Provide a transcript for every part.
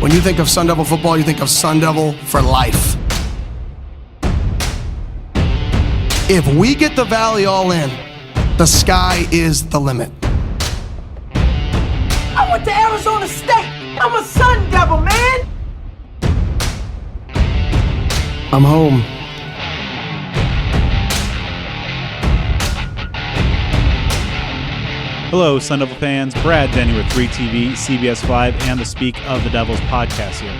When you think of Sun Devil football, you think of Sun Devil for life. If we get the Valley all in, the sky is the limit. I went to Arizona State. I'm a Sun Devil, man. I'm home. Hello, Sun Devil fans. Brad Denny with 3TV, CBS 5, and the Speak of the Devils podcast here.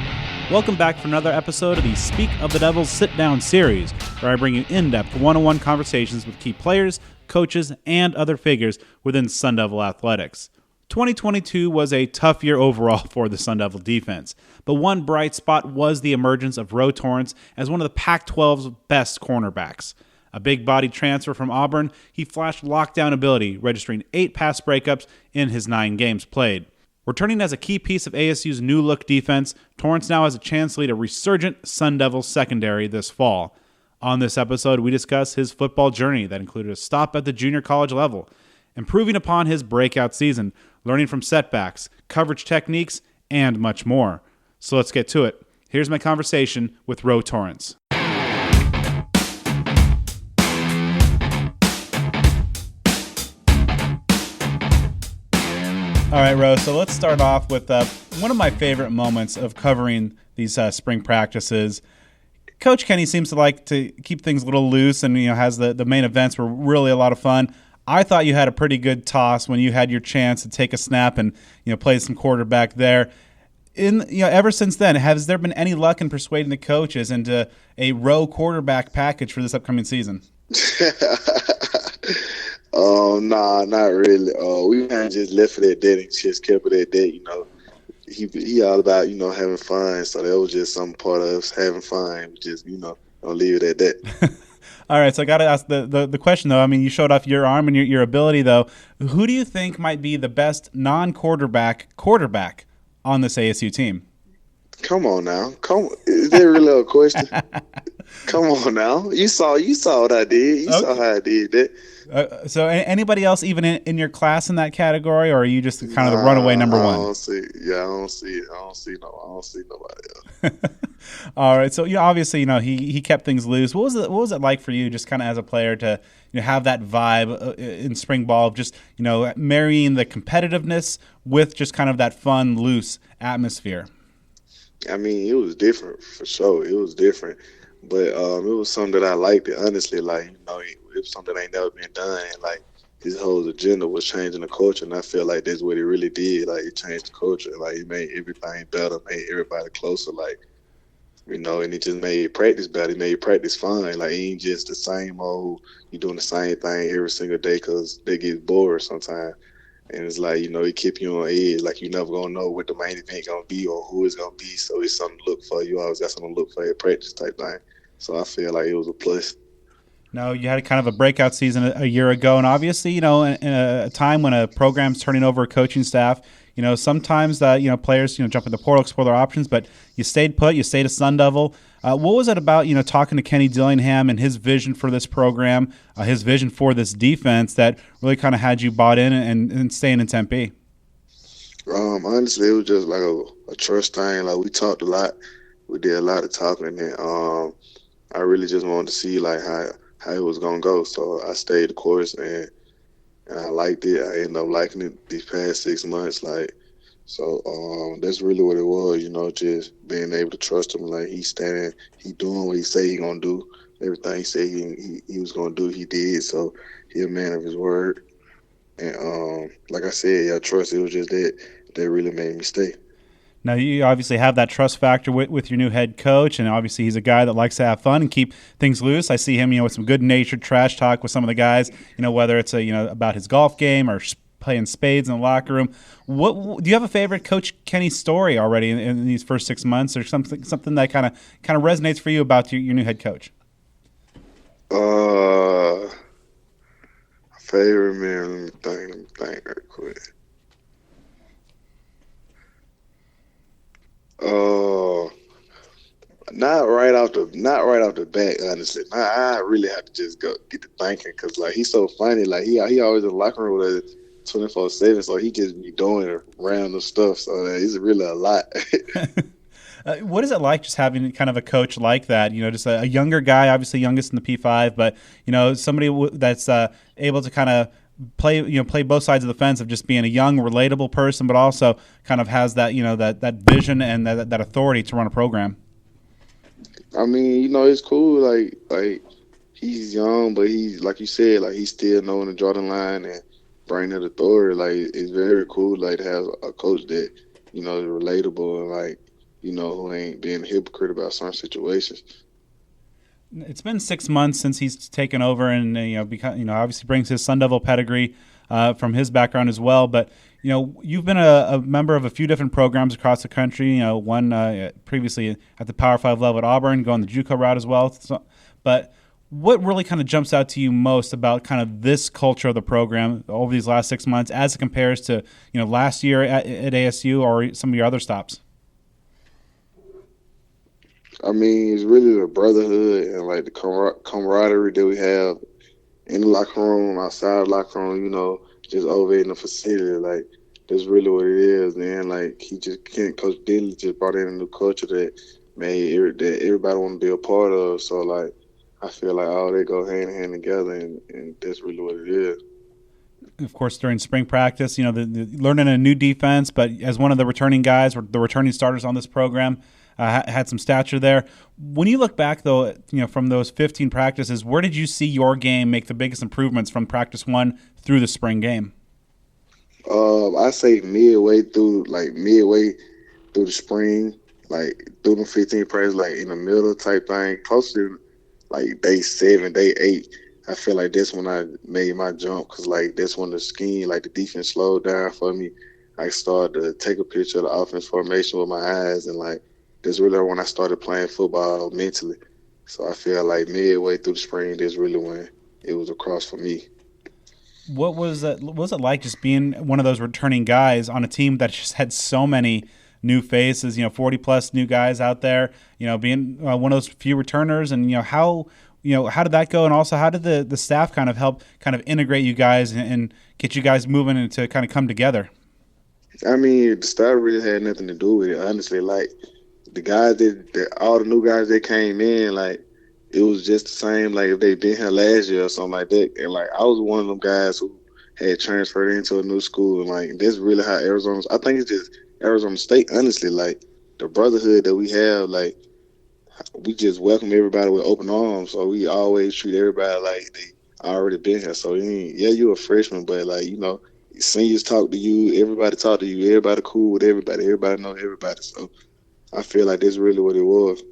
Welcome back for another episode of the Speak of the Devils Sitdown series, where I bring you in-depth one-on-one conversations with key players, coaches, and other figures within Sun Devil athletics. 2022 was a tough year overall for the Sun Devil defense, but one bright spot was the emergence of Ro Torrence as one of the Pac-12's best cornerbacks. A big-bodied transfer from Auburn, he flashed lockdown ability, registering 8 pass breakups in his 9 games played. Returning as a key piece of ASU's new-look defense, Torrence now has a chance to lead a resurgent Sun Devil secondary this fall. On this episode, we discuss his football journey that included a stop at the junior college level, improving upon his breakout season, learning from setbacks, coverage techniques, and much more. So let's get to it. Here's my conversation with Ro Torrence. All right, Ro, so let's start off with one of my favorite moments of covering these spring practices. Coach Kenny seems to like to keep things a little loose and has the main events were really a lot of fun. I thought you had a pretty good toss when you had your chance to take a snap and play some quarterback there. Ever since then, has there been any luck in persuading the coaches into a Ro quarterback package for this upcoming season? Nah, not really. We kind of just left it at that and just kept it at that. He all about having fun, so that was just some part of us having fun. Just don't leave it at that. All right, so I got to ask the question though. I mean, you showed off your arm and your ability though. Who do you think might be the best non-quarterback on this ASU team? Come on now, is that really a question? Come on now, you saw what I did. You saw how I did that. So anybody else even in your class in that category, or are you just kind of the runaway number one? I don't see it. I don't see nobody else. All right. So obviously he kept things loose. What was it like for you, just kind of as a player, to have that vibe in spring ball of just marrying the competitiveness with just kind of that fun, loose atmosphere? I mean, it was different for sure. It was different, but it was something that I liked. It honestly, it was something that ain't never been done. And his whole agenda was changing the culture, and I feel like that's what it really did. It changed the culture. It made everything better, made everybody closer. And it just made practice better. It made practice fun. It ain't just the same old. You doing the same thing every single day because they get bored sometimes. And it's it keep you on edge. You never gonna know what the main event gonna be or who it's gonna be. So it's something to look for. You always got something to look for at practice type thing. So I feel like it was a plus. No, you had kind of a breakout season a year ago, and obviously, in a time when a program's turning over a coaching staff, sometimes players jump in the portal, explore their options, but you stayed put, you stayed a Sun Devil. What was it about talking to Kenny Dillingham and his vision for this program, his vision for this defense that really kind of had you bought in and staying in Tempe? Honestly, it was just a trust thing. We talked a lot, we did a lot of talking, and I really just wanted to see how it was gonna go. So I stayed the course and I liked it. I ended up liking it these past 6 months. So that's really what it was, just being able to trust him. He doing what he say he gonna do. Everything he said he was gonna do, he did. So he a man of his word. And like I said, I trust. It was just that really made me stay. Now, you obviously have that trust factor with your new head coach, and obviously he's a guy that likes to have fun and keep things loose. I see him, with some good-natured trash talk with some of the guys, whether it's about his golf game or playing spades in the locker room. What do you have a favorite Coach Kenny story already in these first 6 months, or something that kind of resonates for you about your new head coach? Favorite man. Let me think right quick. Not right off the bat, honestly. I really have to just go get to thinking because he's so funny. He always in the locker room with us 24/7, so he just be doing random stuff. So it's really a lot. What is it like just having kind of a coach like that? Just a younger guy, obviously youngest in the P5, but somebody that's able to kind of play both sides of the fence of just being a young, relatable person, but also kind of has that that vision and that authority to run a program. I mean, it's cool. Like he's young, but he's like you said, like he's still knowing the Jordan line and bring that authority. Like it's very cool, like to have a coach that is relatable and like who ain't being a hypocrite about certain situations. It's been 6 months since he's taken over, and obviously brings his Sun Devil pedigree from his background as well. But you've been a member of a few different programs across the country. One previously at the Power 5 level at Auburn, going the JUCO route as well. But what really kind of jumps out to you most about kind of this culture of the program over these last 6 months, as it compares to last year at ASU or some of your other stops? I mean, it's really the brotherhood and like the camaraderie that we have in the locker room, outside the locker room, just over in the facility. Like, that's really what it is, man. Like, Coach Dinley just brought in a new culture that that everybody want to be a part of. So, like, I feel like all they go hand in hand together, and that's really what it is. Of course, during spring practice, the learning a new defense, but as one of the returning guys, or the returning starters on this program, had some stature there. When you look back, though, from those 15 practices, where did you see your game make the biggest improvements from practice 1 through the spring game? I say midway through the spring, like through the 15 practice, like in the middle type thing, close to like day 7, day 8. I feel like that's when I made my jump, because like that's when the scheme, like the defense slowed down for me. I started to take a picture of the offense formation with my eyes, and like that's really when I started playing football mentally. So I feel like midway through the spring, that's really when it was across for me. What was it like just being one of those returning guys on a team that just had so many new faces, 40-plus new guys out there, being one of those few returners, and how did that go, and also how did the staff kind of help kind of integrate you guys and get you guys moving and to kind of come together? I mean, the staff really had nothing to do with it, honestly. Like, the guys all the new guys that came in, like, it was just the same, like, if they been here last year or something like that. And, like, I was one of them guys who had transferred into a new school. And, like, that's really how I think it's just Arizona State, honestly. Like, the brotherhood that we have, like, we just welcome everybody with open arms. So we always treat everybody like they already been here. So, you're a freshman, but, like, seniors talk to you, everybody talk to you, everybody cool with everybody know everybody. So I feel like that's really what it was.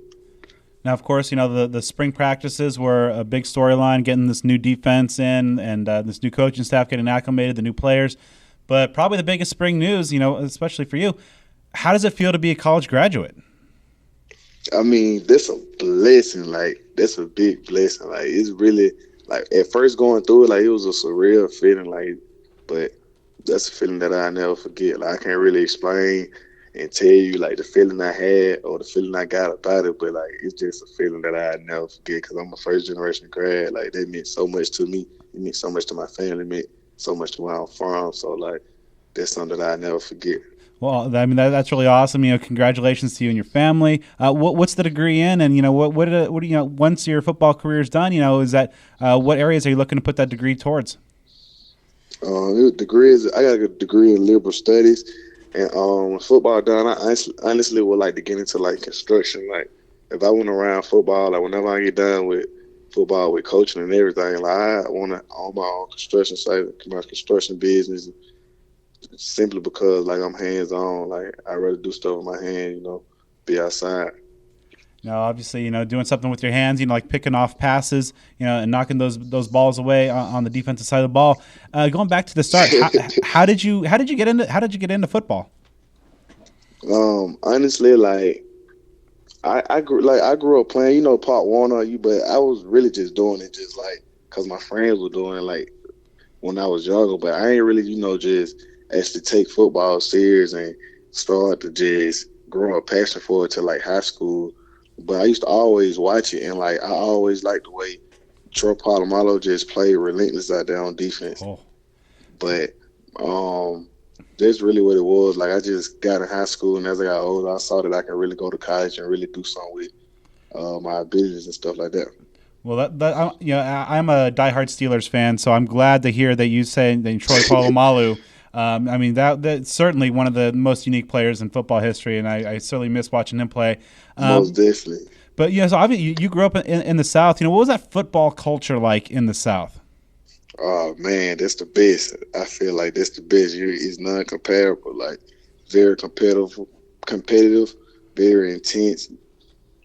Now, of course, the spring practices were a big storyline, getting this new defense in and this new coaching staff getting acclimated, the new players. But probably the biggest spring news, especially for you, how does it feel to be a college graduate? I mean, that's a blessing. Like, that's a big blessing. Like, it's really, like, at first going through it, like, it was a surreal feeling, like, but that's a feeling that I never forget. Like, I can't really explain and tell you, like, the feeling I had or the feeling I got about it, but, like, it's just a feeling that I never forget, because I'm a first-generation grad. Like, that meant so much to me. It meant so much to my family. It meant so much to where I'm from. So, like, that's something that I never forget. Well, I mean, that's really awesome. Congratulations to you and your family. What's the degree in? And, once your football career is done, is that what areas are you looking to put that degree towards? I got a degree in liberal studies. And when football done, I honestly would like to get into, like, construction. Like, if I went around football, like, whenever I get done with football, with coaching and everything, like, I want to own my own construction site, my construction business, simply because, like, I'm hands-on. Like, I'd rather do stuff with my hand, be outside. Obviously, doing something with your hands, like picking off passes, and knocking those balls away on the defensive side of the ball. Going back to the start, how did you get into football? Honestly, like, I grew up playing, Pop Warner, but I was really just doing it just like because my friends were doing it, like, when I was younger. But I ain't really, just actually take football serious and start to just grow a passion for it till, like, high school. But I used to always watch it, and, like, I always liked the way Troy Polamalu just played relentless out there on defense. Oh. But That's really what it was. Like I just got in high school, and as I got older, I saw that I could really go to college and really do something with my abilities and stuff like that. Well, I'm a diehard Steelers fan, so I'm glad to hear that you say that Troy Polamalu. I mean, that's certainly one of the most unique players in football history, and I certainly miss watching him play. Most definitely. But so obviously you grew up in the South. What was that football culture like in the South? Oh man, that's the best. I feel like that's the best. It's non-comparable. Like very competitive, very intense.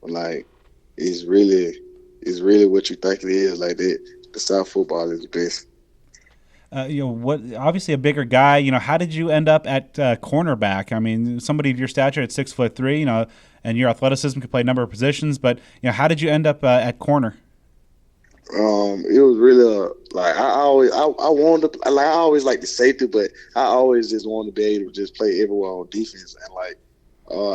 Like it's really what you think it is. Like that, the South football is the best. Obviously a bigger guy. How did you end up at cornerback? I mean, somebody of your stature at 6'3", and your athleticism could play a number of positions. But how did you end up at corner? It was really like I wanted to, like I always like the safety, but I always just wanted to be able to just play everywhere on defense. And like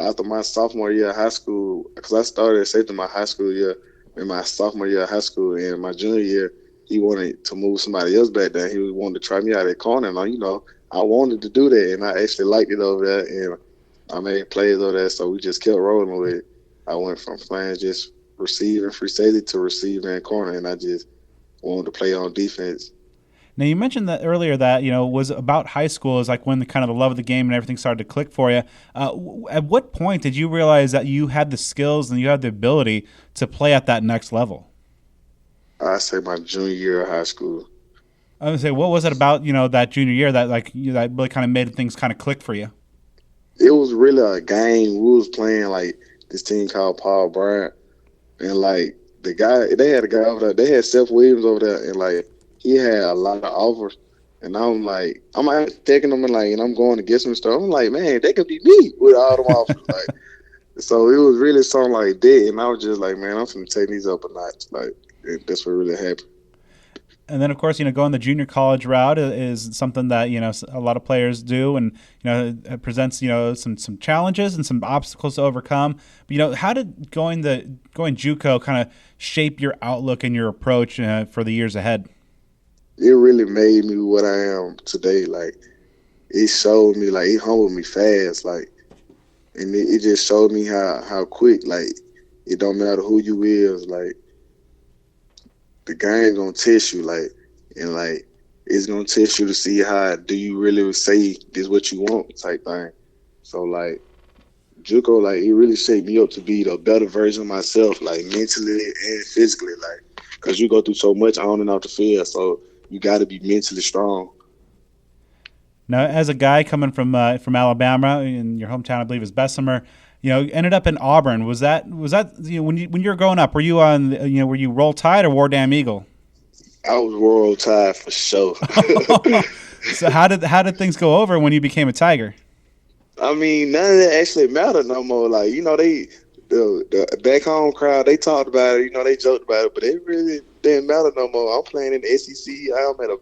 after my sophomore year of high school, because I started at safety my high school year, in my sophomore year of high school, and my junior year, he wanted to move somebody else back there. He wanted to try me out at corner, and I wanted to do that, and I actually liked it over there, and I made plays over there, so we just kept rolling with it. I went from playing just receiving free safety to receiving and corner, and I just wanted to play on defense. Now, you mentioned that earlier that, was about high school is like when the love of the game and everything started to click for you. At what point did you realize that you had the skills and you had the ability to play at that next level? I say my junior year of high school. I would say, what was it about, that junior year that that really kind of made things kind of click for you? It was really a game. We was playing like this team called Paul Bryant, and like they had a guy over there. They had Seth Williams over there, and like he had a lot of offers. And I'm taking them and I'm going to get some stuff. I'm like, man, they could be me with all them offers. Like, so it was really something like that. And I was just like, man, I'm finna take these up a notch. Like, that's what really happened. And then, of course, going the junior college route is something that, a lot of players do, and, it presents, some challenges and some obstacles to overcome. But, how did going JUCO kind of shape your outlook and your approach for the years ahead? It really made me what I am today. Like, it showed me, like, it humbled me fast. Like, and it just showed me how quick, like, it don't matter who you is, like, the game gonna test you, like, and like it's gonna test you to see how do you really say this what you want type thing. So like JUCO, like it really shaped me up to be the better version of myself, like mentally and physically, like because you go through so much on and off the field, so you got to be mentally strong. Now, as a guy coming from Alabama, in your hometown, I believe is Bessemer, ended up in Auburn. Was that when you were growing up? Were you on were you Roll Tide or War Damn Eagle? I was Roll Tide for sure. So how did things go over when you became a Tiger? I mean, none of that actually mattered no more. Like the back home crowd, they talked about it. They joked about it, but it really didn't matter no more. I'm playing in the SEC. I'm at a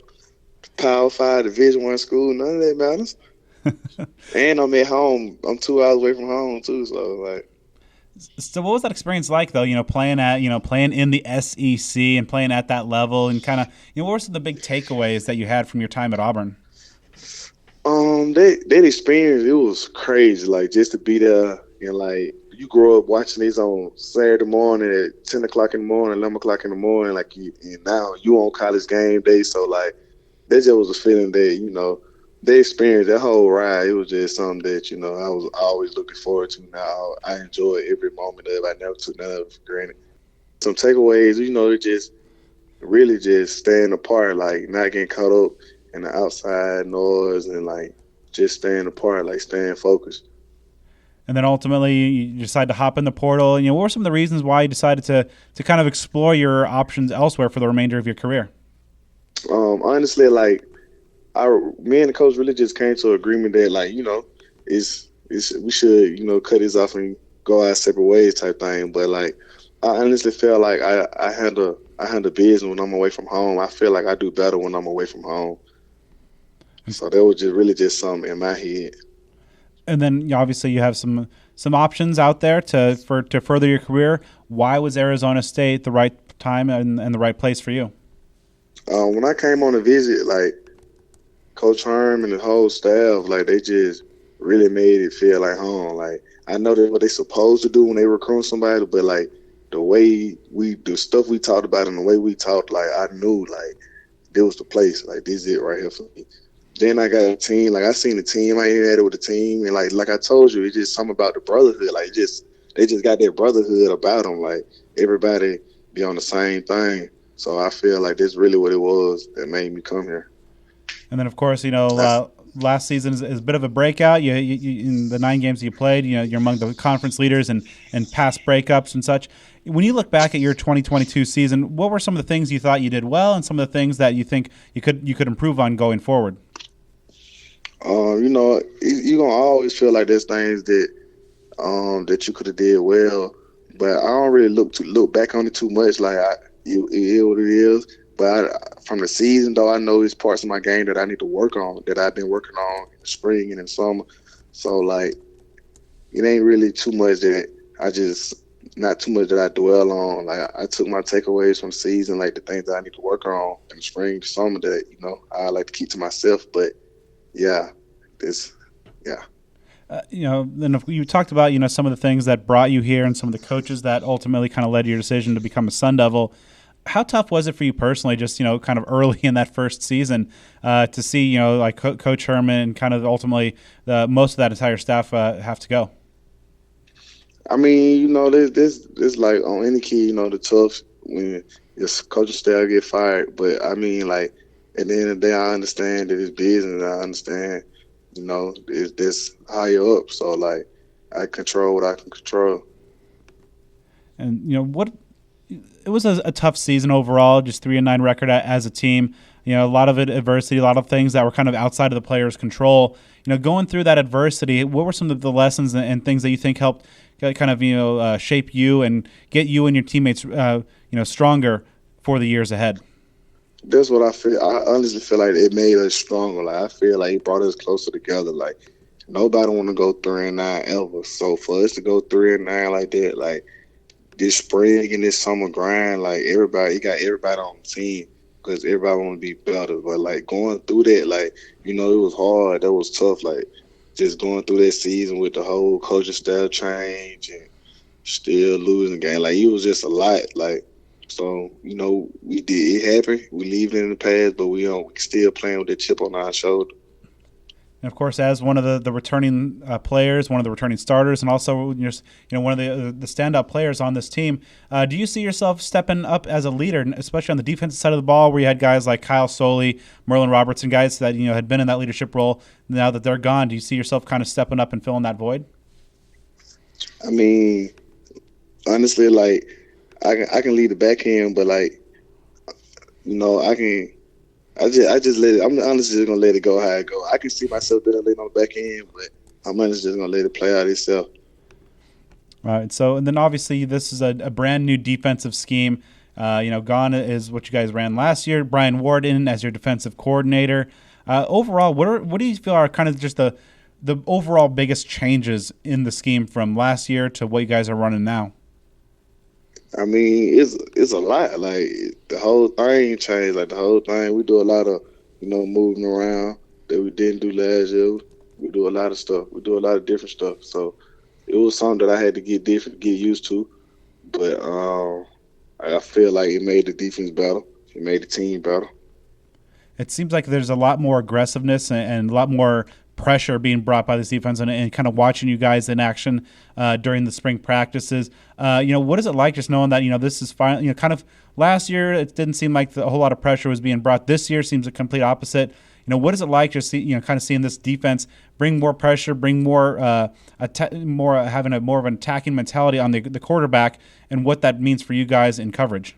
Power 5 Division I school. None of that matters. And I'm at home. I'm 2 hours away from home too. So like. So what was that experience like though? Playing in the SEC and playing at that level, and kind of what were some of the big takeaways that you had from your time at Auburn? That experience, it was crazy. Like just to be there and like you grow up watching these on Saturday morning at 10 o'clock in the morning, 11 o'clock in the morning, like and now you on college game day. So like that just was a feeling that the experience, that whole ride, it was just something that, I was always looking forward to. Now I enjoy every moment of it. I never took none of it for granted. Some takeaways, it just really just staying apart, like not getting caught up in the outside noise and like just staying apart, like staying focused. And then ultimately you decide to hop in the portal. What were some of the reasons why you decided to kind of explore your options elsewhere for the remainder of your career? Honestly, like, me and the coach really just came to an agreement that, like, we should, cut this off and go our separate ways type thing. But like, I honestly feel like I handle business when I'm away from home. I feel like I do better when I'm away from home. So that was just really just something in my head. And then obviously you have some options out there to further your career. Why was Arizona State the right time and the right place for you? When I came on a visit, like, Coach Herm and the whole staff, like they just really made it feel like home. Like I know that's what they supposed to do when they recruit somebody, but like the stuff we talked about and the way we talked, like I knew like this was the place. Like this is it right here for me. Then I got a team. Like I seen the team. I interacted with the team, and like I told you, it's just something about the brotherhood. Like they just got that brotherhood about them. Like everybody be on the same thing. So I feel like that's really what it was that made me come here. And then, of course, last season is a bit of a breakout. You in the 9 games you played, you're among the conference leaders and past breakups and such. When you look back at your 2022 season, what were some of the things you thought you did well, and some of the things that you think you could improve on going forward? You're gonna always feel like there's things that you could have did well, but I don't really look back on it too much. Like it is what it is. But from the season, though, I know there's parts of my game that I need to work on, that I've been working on in the spring and in summer. So, like, it ain't really too much not too much that I dwell on. Like, I took my takeaways from the season, like the things that I need to work on in the spring, the summer that, I like to keep to myself. But, yeah. Then if you talked about, some of the things that brought you here and some of the coaches that ultimately kind of led to your decision to become a Sun Devil. How tough was it for you personally, just, kind of early in that first season to see, like Coach Herman and kind of ultimately most of that entire staff have to go? I mean, this like on any kid, the tough when your coaching staff get fired. But, I mean, like, at the end of the day, I understand that it's business. I understand, it's this higher up. So, like, I control what I can control. And, it was a tough season overall, just 3-9 record as a team. A lot of it adversity, a lot of things that were kind of outside of the players' control. Going through that adversity, what were some of the lessons and things that you think helped kind of shape you and get you and your teammates stronger for the years ahead? That's what I feel. I honestly feel like it made us stronger. Like I feel like it brought us closer together. Like nobody want to go 3-9 ever. So for us to go 3-9 like that, like. This spring and this summer grind, like you got everybody on the team because everybody want to be better. But like going through that, like, it was hard. That was tough. Like just going through that season with the whole coaching staff change and still losing game. Like it was just a lot. Like, so, we did it happen. We leave it in the past, but we still playing with that chip on our shoulder. And, of course, as one of the returning players, one of the returning starters, and also just one of the standout players on this team, do you see yourself stepping up as a leader, especially on the defensive side of the ball, where you had guys like Kyle Soley, Merlin Robertson, guys that had been in that leadership role? Now that they're gone, do you see yourself kind of stepping up and filling that void? I mean, honestly, like I can lead the back end, but like I can. I just let it. I'm honestly just gonna let it go how it go. I can see myself doing it on the back end, but I'm honestly just gonna let it play out itself. All right. So, and then obviously this is a brand new defensive scheme. Gone is what you guys ran last year. Brian Ward in as your defensive coordinator. Overall, what do you feel are kind of just the overall biggest changes in the scheme from last year to what you guys are running now? I mean, it's a lot. Like the whole thing changed. Like the whole thing, we do a lot of moving around that we didn't do last year. We do a lot of stuff. We do a lot of different stuff. So it was something that I had to get used to. But I feel like it made the defense better. It made the team better. It seems like there's a lot more aggressiveness and a lot more pressure being brought by this defense and kind of watching you guys in action during the spring practices. What is it like just knowing that, this is finally, kind of last year it didn't seem like a whole lot of pressure was being brought. This year seems a complete opposite. What is it like just kind of seeing this defense bring more pressure, bring more having a more of an attacking mentality on the quarterback, and what that means for you guys in coverage?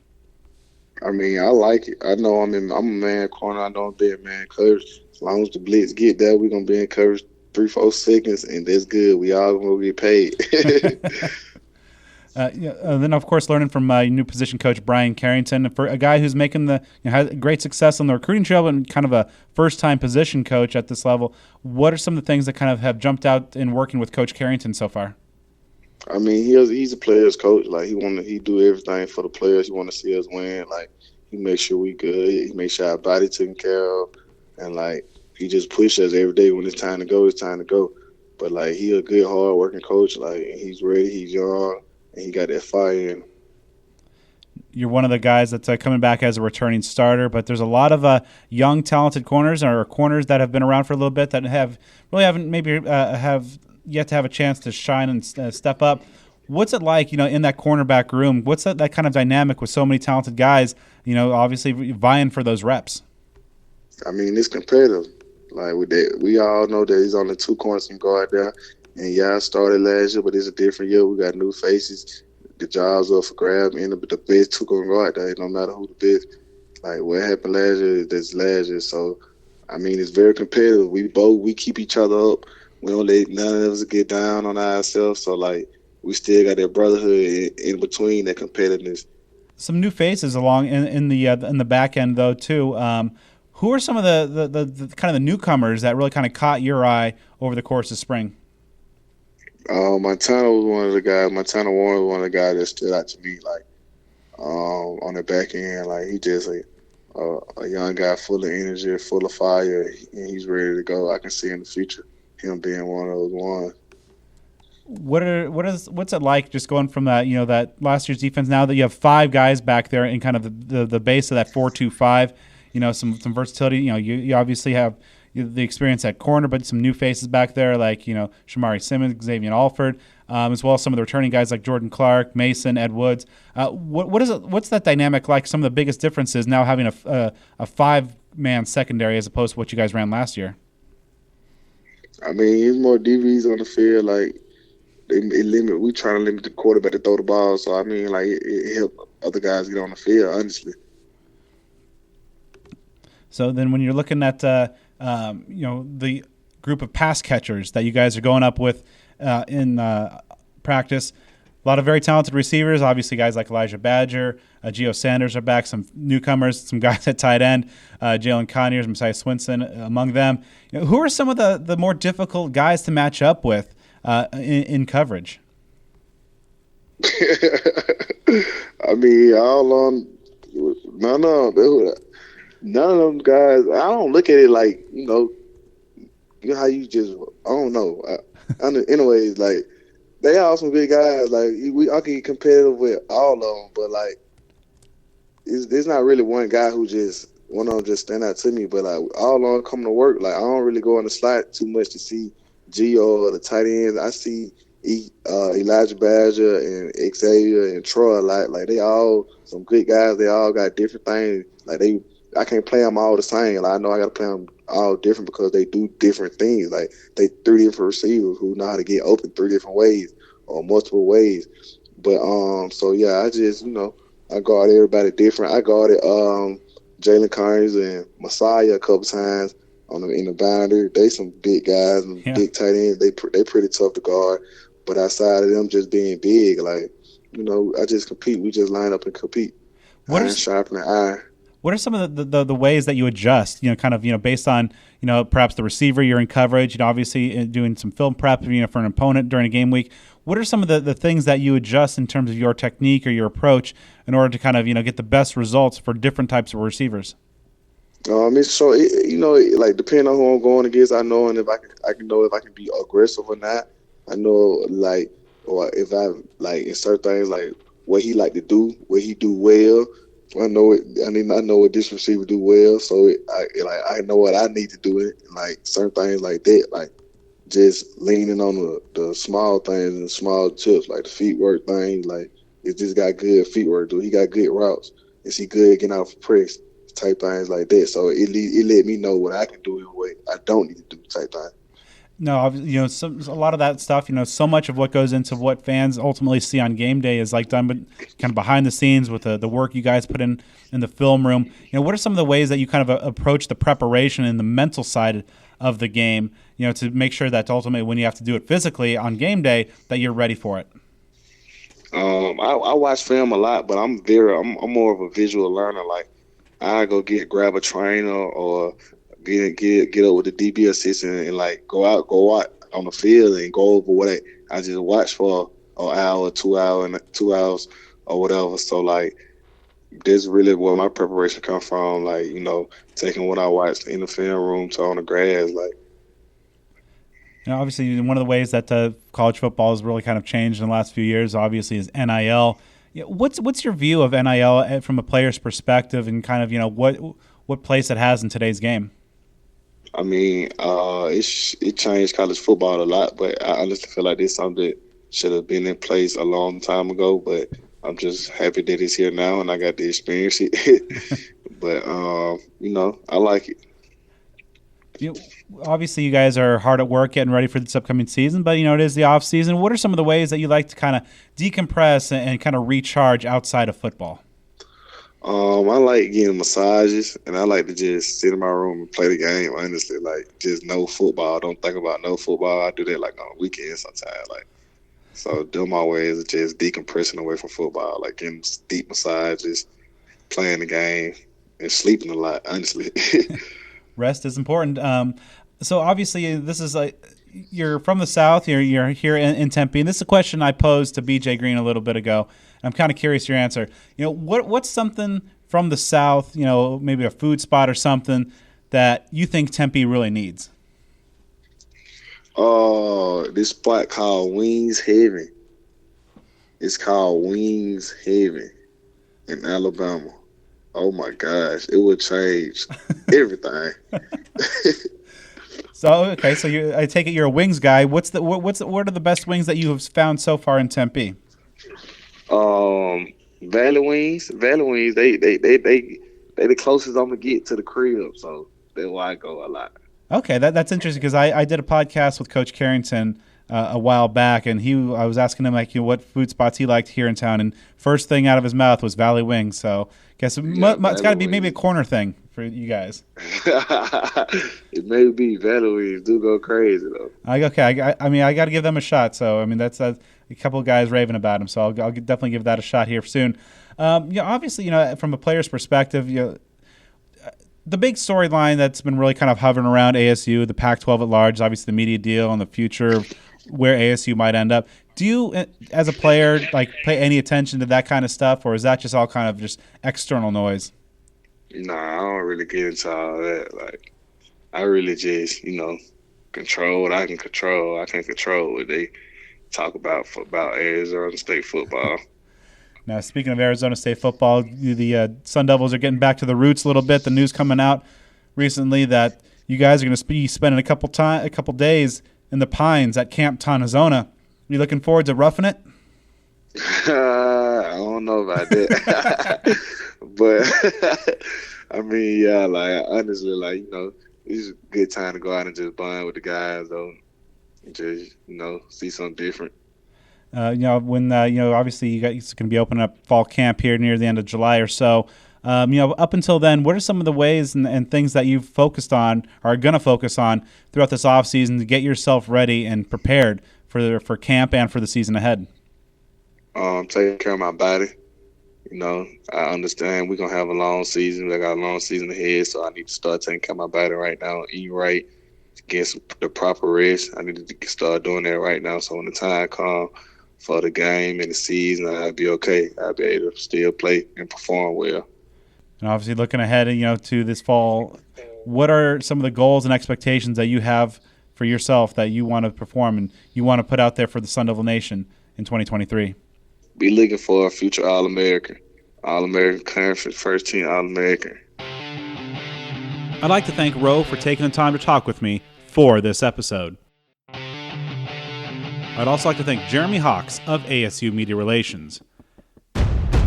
I mean, I like it. I know I'm a man corner. I know I'm there, man coverage. As long as the blitz get there, we're going to be in coverage 3-4 seconds, and that's good. We all going to get paid. And then, of course, learning from new position coach Brian Carrington, for a guy who's making has great success on the recruiting trail and kind of a first-time position coach at this level. What are some of the things that kind of have jumped out in working with Coach Carrington so far? I mean, he's a players coach. Like he do everything for the players. He want to see us win. Like he makes sure we good. He makes sure our body taken care of, and like he just pushes us every day. When it's time to go, it's time to go. But like he a good, hard working coach. Like he's ready, he's young, and he got that fire in him. You're one of the guys that's coming back as a returning starter, but there's a lot of young, talented corners or corners that have been around for a little bit that haven't maybe have yet to have a chance to shine and step up. What's it like, in that cornerback room? What's that kind of dynamic with so many talented guys, obviously vying for those reps? I mean, it's competitive. Like we all know that he's on the two corners can go out there, and I started last year, but it's a different year. We got new faces. The jobs up for grab, and the best two gonna go out there. No matter who the best. Like what happened last year, that's last year. So, I mean, it's very competitive. We keep each other up. We don't let none of us get down on ourselves. So, like, we still got that brotherhood in between, that competitiveness. Some new faces along in the back end though too. Who are some of the kind of the newcomers that really kind of caught your eye over the course of spring? Montana was one of the guys. Montana Warren was one of the guys that stood out to me, like, on the back end. Like, he just a young guy full of energy, full of fire, and he's ready to go. I can see in the future him being one of those ones. What's it like just going from that, that last year's defense, now that you have 5 guys back there in kind of the base of that 4-2-5, some versatility. You obviously have the experience at corner, but some new faces back there like, Shamari Simmons, Xavier Alford, as well as some of the returning guys like Jordan Clark, Mason, Ed Woods. What's that dynamic like? Some of the biggest differences now having a 5-man secondary as opposed to what you guys ran last year. I mean, it's more DBs on the field. Like, we trying to limit the quarterback to throw the ball. So, I mean, like, it helped other guys get on the field, honestly. So then when you're looking at, the group of pass catchers that you guys are going up with in practice, a lot of very talented receivers, obviously guys like Elijah Badger, Gio Sanders are back, some newcomers, some guys at tight end, Jalen Conyers, Messiah Swinson among them. Who are some of the more difficult guys to match up with in coverage? I mean, none of them guys. I don't look at it like, how you just, I don't know. Anyways, like, they are some good guys. Like, I can get competitive with all of them, but like, there's not really one guy one of them just stand out to me. But like, all of them come to work. Like, I don't really go on the slide too much to see Gio or the tight ends. I see Elijah Badger and Xavier and Troy a lot. Like, they all some good guys. They all got different things. Like, I can't play them all the same. Like, I know I got to play them all different because they do different things. Like, they 3 different receivers who know how to get open 3 different ways or multiple ways. But so yeah, I just I guard everybody different. I guarded Jalen Conyers and Messiah a couple times in the boundary. They some big guys and big tight ends. They pretty tough to guard. But outside of them just being big, like, I just compete. We just line up and compete. Iron sharpening iron. What are some of the ways that you adjust, based on, perhaps the receiver you're in coverage, obviously doing some film prep, for an opponent during a game week? What are some of the things that you adjust in terms of your technique or your approach in order to kind of, get the best results for different types of receivers? Like, depending on who I'm going against, I know, and if I can know if I can be aggressive or not. I know, like, or if I, like, in certain things, like what he like to do, what he do well. I know it. I know what this receiver do well, so I know what I need to do it. Like, certain things like that, like just leaning on the small things and small tips, like the feet work thing. Like, it just got good feet work. He got good routes. Is he good getting out for press? Type things like that. So it let me know what I can do and what I don't need to do. Type thing. No, a lot of that stuff, so much of what goes into what fans ultimately see on game day is like done, but kind of behind the scenes with the work you guys put in the film room. What are some of the ways that you kind of approach the preparation and the mental side of the game, to make sure that ultimately when you have to do it physically on game day, that you're ready for it? I watch film a lot, but I'm more of a visual learner. Like, I grab a trainer or get up with the DB assistant and like go out on the field and go over what I just watch for an hour, 2 hours or whatever. So like, This really where my preparation come from. Like, taking what I watched in the film room to on the grass. Like, Obviously, one of the ways that college football has really kind of changed in the last few years, obviously, is NIL. What's your view of NIL from a player's perspective, and kind of what place it has in today's game? I mean, it changed college football a lot, but I honestly feel like this is something that should have been in place a long time ago. But I'm just happy that it's here now, and I got to experience it. But I like it. Obviously, you guys are hard at work getting ready for this upcoming season, but it is the off season. What are some of the ways that you like to kind of decompress and kind of recharge outside of football? I like getting massages, and I like to just sit in my room and play the game. Honestly, like just no football. Don't think about no football. I do that like on weekends sometimes. Like, so them my ways of just decompressing away from football, like getting deep massages, playing the game, and sleeping a lot. Honestly. Rest is important. So obviously, this is you're from the South. You're here in Tempe, and this is a question I posed to BJ Green a little bit ago. I'm kind of curious your answer. What's something from the South? Maybe a food spot or something that you think Tempe really needs. This spot called Wings Heaven. It's called Wings Heaven in Alabama. Oh my gosh, it would change everything. So I take it you're a wings guy. What are the best wings that you have found so far in Tempe? Valley Wings. They the closest I'm gonna get to the crib, so that's why I go a lot. Okay, that's interesting because I did a podcast with Coach Carrington a while back, and I was asking him what food spots he liked here in town, and first thing out of his mouth was Valley Wings. So I guess it's got to be maybe a corner thing for you guys. It may be. Valley Wings do go crazy though. I got to give them a shot. So that's a couple of guys raving about them. So I'll definitely give that a shot here soon. Obviously, from a player's perspective, the big storyline that's been really kind of hovering around ASU, the Pac-12 at large, obviously the media deal and the future of where ASU might end up. Do you, as a player, pay any attention to that kind of stuff, or is that just all kind of just external noise? Nah, I don't really get into all that. I really just, control what I can control. I can control what they talk about Arizona State football. Now, speaking of Arizona State football, the Sun Devils are getting back to the roots a little bit. The news coming out recently that you guys are going to be spending a couple days in the Pines at Camp Tonazona. Are you looking forward to roughing it? I don't know about that. But, I mean, yeah, honestly, it's a good time to go out and just bond with the guys, though, and just, see something different. When obviously you guys going to be opening up fall camp here near the end of July or so. Up until then, what are some of the ways and things that you've focused on or are going to focus on throughout this off season to get yourself ready and prepared for camp and for the season ahead? Taking care of my body. I understand we're gonna have a long season. I got a long season ahead, so I need to start taking care of my body right now, eat right, get the proper rest. I need to start doing that right now, so when the time comes for the game and the season, I'll be okay. I'll be able to still play and perform well. And obviously, looking ahead, to this fall, what are some of the goals and expectations that you have for yourself that you want to perform and you want to put out there for the Sun Devil Nation in 2023? Be looking for a future All-American Conference, first team All-American. I'd like to thank Ro for taking the time to talk with me for this episode. I'd also like to thank Jeremy Hawks of ASU Media Relations.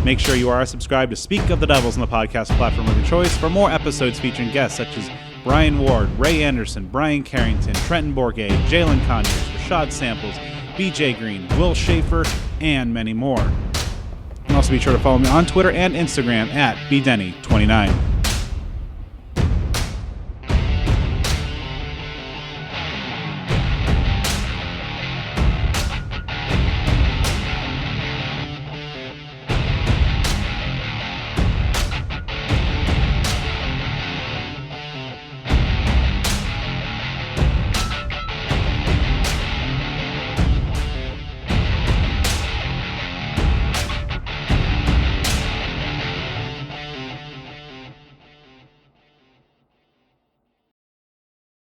Make sure you are subscribed to Speak of the Devils on the podcast platform of your choice for more episodes featuring guests such as Brian Ward, Ray Anderson, Brian Carrington, Trenton Bourget, Jalen Conyers, Rashad Samples, BJ Green, Will Schaefer, and many more. And also be sure to follow me on Twitter and Instagram at bdenny29.